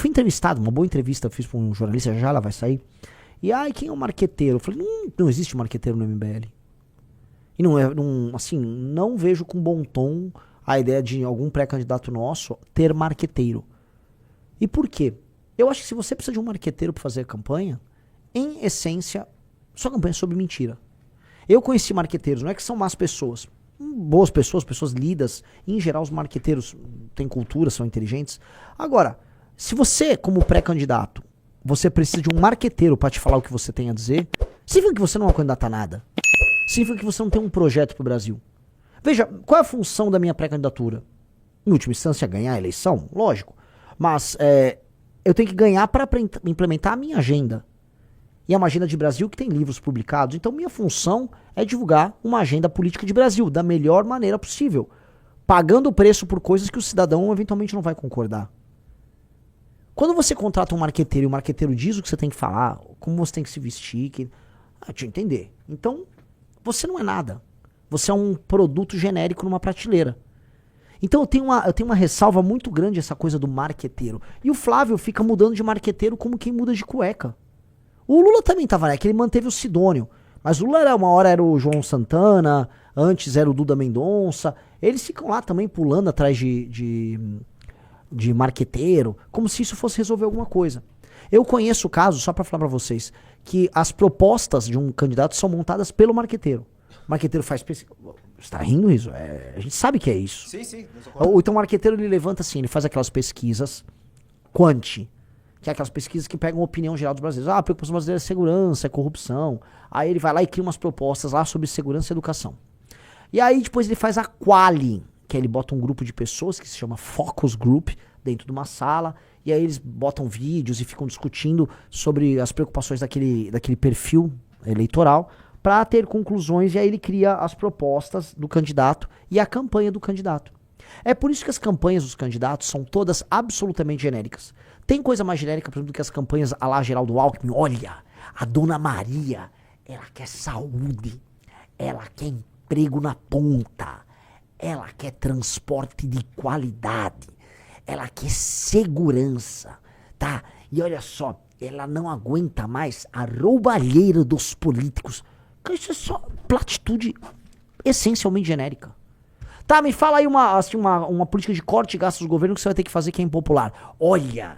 Fui entrevistado, uma boa entrevista eu fiz pra um jornalista, já ela vai sair. E quem é o marqueteiro? Eu falei, não existe marqueteiro no MBL. E não vejo com bom tom a ideia de algum pré-candidato nosso ter marqueteiro. E por quê? Eu acho que se você precisa de um marqueteiro para fazer a campanha, em essência, sua campanha é sobre mentira. Eu conheci marqueteiros, não é que são más pessoas. Boas pessoas, pessoas lidas. Em geral, os marqueteiros têm cultura, são inteligentes. Agora, se você, como pré-candidato, você precisa de um marqueteiro para te falar o que você tem a dizer, significa que você não é um candidato a nada. Significa que você não tem um projeto pro Brasil. Veja, qual é a função da minha pré-candidatura? Em última instância, ganhar a eleição? Lógico. Mas eu tenho que ganhar para implementar a minha agenda. E é uma agenda de Brasil que tem livros publicados. Então, minha função é divulgar uma agenda política de Brasil da melhor maneira possível. Pagando o preço por coisas que o cidadão eventualmente não vai concordar. Quando você contrata um marqueteiro e o marqueteiro diz o que você tem que falar, como você tem que se vestir, deixa eu entender. Então, você não é nada. Você é um produto genérico numa prateleira. Então eu tenho uma ressalva muito grande essa coisa do marqueteiro. E o Flávio fica mudando de marqueteiro como quem muda de cueca. O Lula também tava, né? Que ele manteve o Sidônio. Mas o Lula uma hora era o João Santana, antes era o Duda Mendonça. Eles ficam lá também pulando atrás de marqueteiro, como se isso fosse resolver alguma coisa. Eu conheço o caso, só pra falar pra vocês, que as propostas de um candidato são montadas pelo marqueteiro. O marqueteiro faz pesquisa. Você tá rindo isso? A gente sabe que é isso. Sim. Ou então o marqueteiro ele levanta assim, ele faz aquelas pesquisas quanti, que é aquelas pesquisas que pegam a opinião geral dos brasileiros. A preocupação brasileira é segurança, é corrupção. Aí ele vai lá e cria umas propostas lá sobre segurança e educação. E aí depois ele faz a quali, que aí ele bota um grupo de pessoas que se chama Focus Group dentro de uma sala, e aí eles botam vídeos e ficam discutindo sobre as preocupações daquele perfil eleitoral para ter conclusões, e aí ele cria as propostas do candidato e a campanha do candidato. É por isso que as campanhas dos candidatos são todas absolutamente genéricas. Tem coisa mais genérica, por exemplo, do que as campanhas à la Geraldo Alckmin. Olha, a Dona Maria, ela quer saúde, ela quer emprego na ponta, ela quer transporte de qualidade, ela quer segurança, tá? E olha só, ela não aguenta mais a roubalheira dos políticos. Isso é só platitude essencialmente genérica. Tá, me fala aí uma política de corte de gastos do governo que você vai ter que fazer que é impopular. Olha,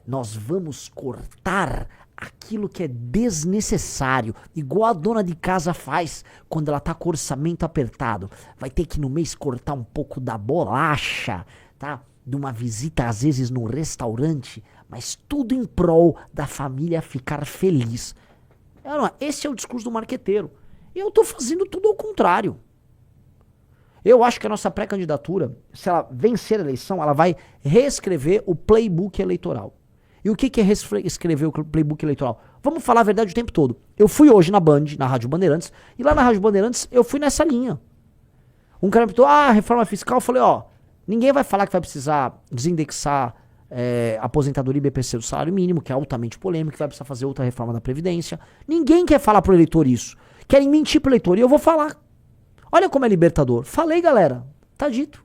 nós vamos cortar aquilo que é desnecessário, igual a dona de casa faz quando ela tá com o orçamento apertado. Vai ter que no mês cortar um pouco da bolacha, tá? De uma visita às vezes no restaurante, mas tudo em prol da família ficar feliz. Esse é o discurso do marqueteiro. Eu tô fazendo tudo ao contrário. Eu acho que a nossa pré-candidatura, se ela vencer a eleição, ela vai reescrever o playbook eleitoral. E o que é reescrever o playbook eleitoral? Vamos falar a verdade o tempo todo. Eu fui hoje na Band, na Rádio Bandeirantes, e lá na Rádio Bandeirantes eu fui nessa linha. Um cara me perguntou, reforma fiscal, eu falei, ninguém vai falar que vai precisar desindexar aposentadoria e BPC do salário mínimo, que é altamente polêmico, que vai precisar fazer outra reforma da Previdência. Ninguém quer falar pro eleitor isso. Querem mentir pro eleitor, e eu vou falar. Olha como é libertador. Falei, galera. Tá dito.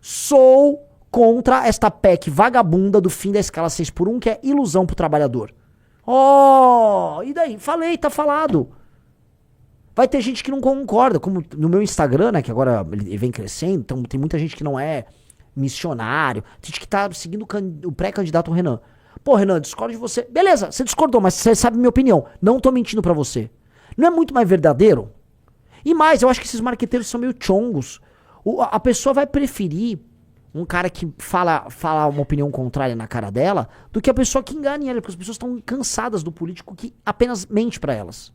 Sou contra esta PEC vagabunda do fim da escala 6x1, que é ilusão pro trabalhador. E daí? Falei, tá falado. Vai ter gente que não concorda, como no meu Instagram, né, que agora ele vem crescendo, então tem muita gente que não é missionário, tem gente que tá seguindo o pré-candidato Renan. Pô, Renan, discordo de você. Beleza, você discordou, mas você sabe minha opinião. Não tô mentindo pra você. Não é muito mais verdadeiro? E mais, eu acho que esses marqueteiros são meio chongos. A pessoa vai preferir um cara que fala uma opinião contrária na cara dela do que a pessoa que engane ela, porque as pessoas estão cansadas do político que apenas mente pra elas.